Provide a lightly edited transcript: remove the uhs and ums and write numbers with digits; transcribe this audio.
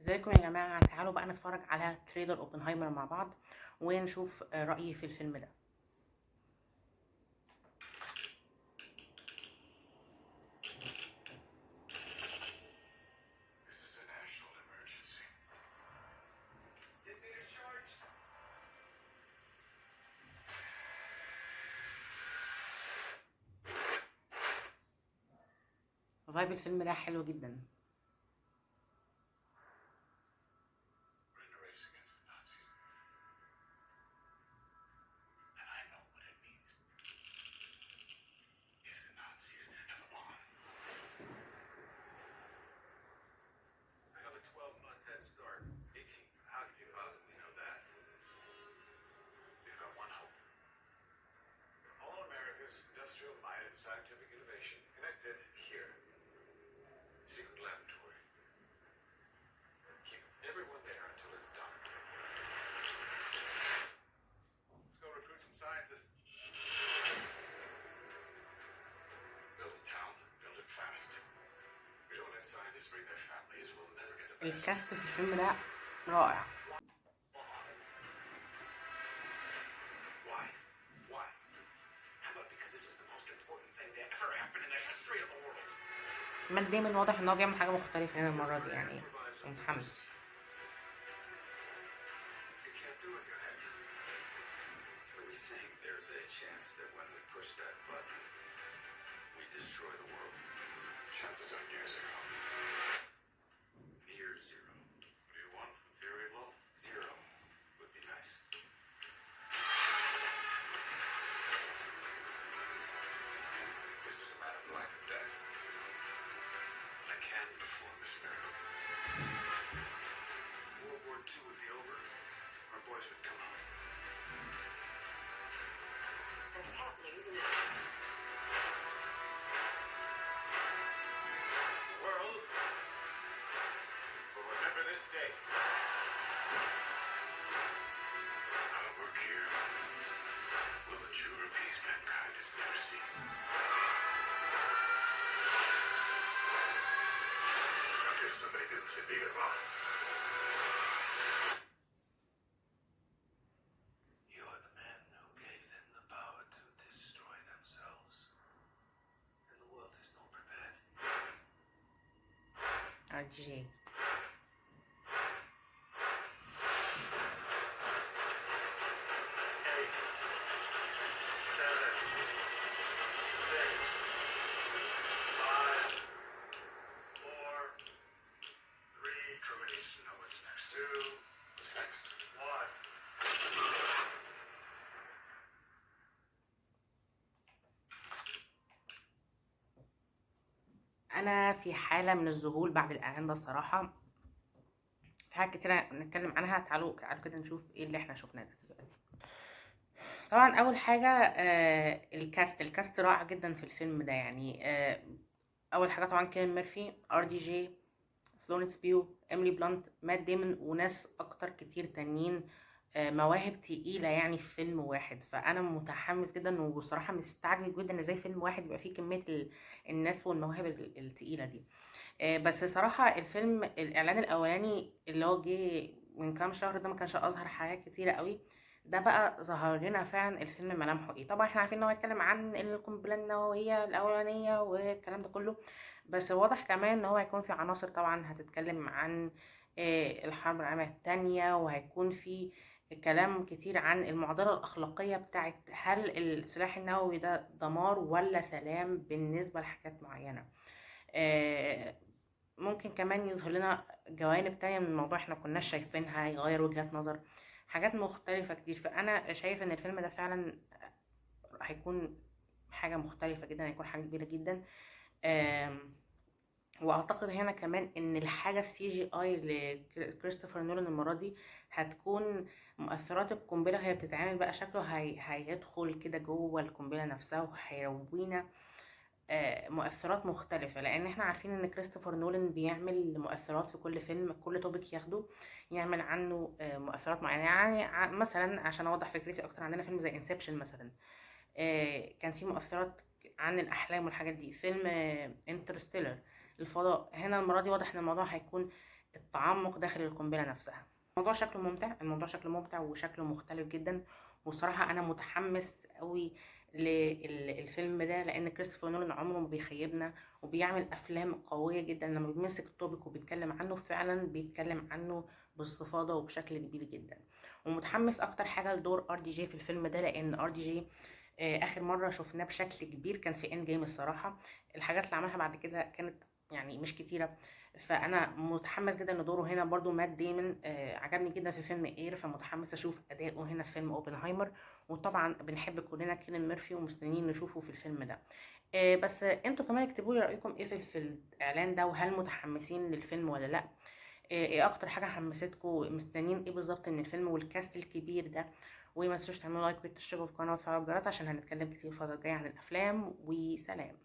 ازيكم يا جماعة؟ تعالوا بقى نتفرج على تريلر اوبنهايمر مع بعض ونشوف رأيي في الفيلم ده. This is a national emergency. Detonator charged. فايب الفيلم ده حلو جدا. We're in a race against the Nazis. And I know what it means. If the Nazis have a bomb. I have a 12-month head start. 18. How could you possibly know that? We've got one hope. All America's industrial-minded scientific innovation connected here. Secret laboratory. Keep everyone there until it's done. Let's go recruit some scientists. Build a town, build it fast. We don't let scientists bring their families, we'll never get the best. الكاست في الفيلم ده رائع. Why? Why? How about because this is the most important thing to ever happen in the history of the world? مات دايما واضح ان هو بيعمل حاجة مختلفة هنا المرة دي، يعني متحمس. You can't do it, go ahead. Are we saying there's a chance that when we push that button, we destroy the world? Chances are near zero. Near zero. What do you want from theory law? Zero would be nice. This is a matter of life and death. I can perform this miracle. World War II would be over. Our boys would come home. It's happening, isn't it? The world will remember this day. Our work here will ensure a peace mankind has never seen. Okay, somebody didn't say be it wrong. You're the man who gave them the power to destroy themselves. And the world is not prepared. RDJ. Truman needs to know what's next. 2. What's next? 1. انا في حالة من الذهول بعد الاعلان ده الصراحة. في حاجات كتيرة نتكلم عنها. تعالوا كده نشوف ايه اللي احنا شفناه ده دلوقتي. طبعا اول حاجة الكاست رائع جدا في الفيلم ده، يعني اول حاجة طبعا كيليان ميرفي، RDJ، فلورنس بيو، ايميلي بلانت، مات ديمون، وناس اكتر كتير تانيين. مواهب تقيلة يعني في فيلم واحد. فانا متحمس جدا وبصراحة مستعجب جدا ان ازاي فيلم واحد يبقى فيه كمية الناس والمواهب التقيلة دي. بس صراحة الفيلم الاعلان الاولاني اللي هو جه من كام شهر ده ما كانش اظهر حاجات كتيرة قوي. ده بقى ظهر لنا فعلا الفيلم ملامحه ايه. طبعا احنا عارفين ان هو هيتكلم عن القنبلة النووية الاولانية والكلام ده كله، بس واضح كمان ان هو هيكون في عناصر طبعا هتتكلم عن الحرب العالمية التانية، وهيكون في كلام كتير عن المعضلة الأخلاقية بتاعت هل السلاح النووي ده دمار ولا سلام بالنسبة لحاجات معينة. ممكن كمان يظهر لنا جوانب تانية من الموضوع احنا كناش شايفينها، يغير وجهات نظر، حاجات مختلفة كتير. فأنا شايف ان الفيلم ده فعلا هيكون حاجة مختلفة جدا، هيكون حاجة كبيرة جدا. واعتقد هنا كمان ان الحاجه CGI لكريستوفر نولان المره دي هتكون مؤثرات القنبله هي بتتعمل بقى شكله هيدخل كده جوه القنبله نفسها وهيروينا مؤثرات مختلفة، لان احنا عارفين ان كريستوفر نولان بيعمل مؤثرات في كل فيلم، كل توبيك ياخده يعمل عنه مؤثرات معينة. يعني مثلا عشان اوضح فكرتي اكتر، عندنا فيلم زي انسبشن مثلا، كان فيه مؤثرات عن الاحلام والحاجات دي. فيلم انترستيلر، الفضاء، هنا المرة دي واضح ان الموضوع هيكون التعمق داخل القنبله نفسها. الموضوع شكله ممتع وشكله مختلف جدا، والصراحه انا متحمس قوي للفيلم ده، لان كريستوفر نولان عمره ما بيخيبنا وبيعمل افلام قويه جدا. لما بيمسك التوبيك وبيتكلم عنه فعلا بيتكلم عنه باستفاضه وبشكل كبير جدا. ومتحمس اكتر حاجه لدور ار دي جي في الفيلم ده، لان ار دي جي اخر مره شفناه بشكل كبير كان في اند جيم. الصراحه الحاجات اللي عملها بعد كده كانت يعني مش كتيره، فانا متحمس جدا لدوره هنا. برضو مات ديمون عجبني جدا في فيلم اير، فمتحمس اشوف اداؤه هنا في فيلم اوبنهايمر. وطبعا بنحب كلنا كيليان ميرفي ومستنيين نشوفه في الفيلم ده. بس انتوا كمان اكتبوا لي رايكم ايه في الاعلان ده، وهل متحمسين للفيلم ولا لا؟ ايه اكتر حاجه حمستكم؟ مستنيين ايه بالظبط من الفيلم والكاست الكبير ده؟ وما تنسوش تعملوا لايك وتشتركوا في القناه وتفعلوا الجرس عشان هنتكلم كتير الفتره الجايه عن الافلام. وسلام.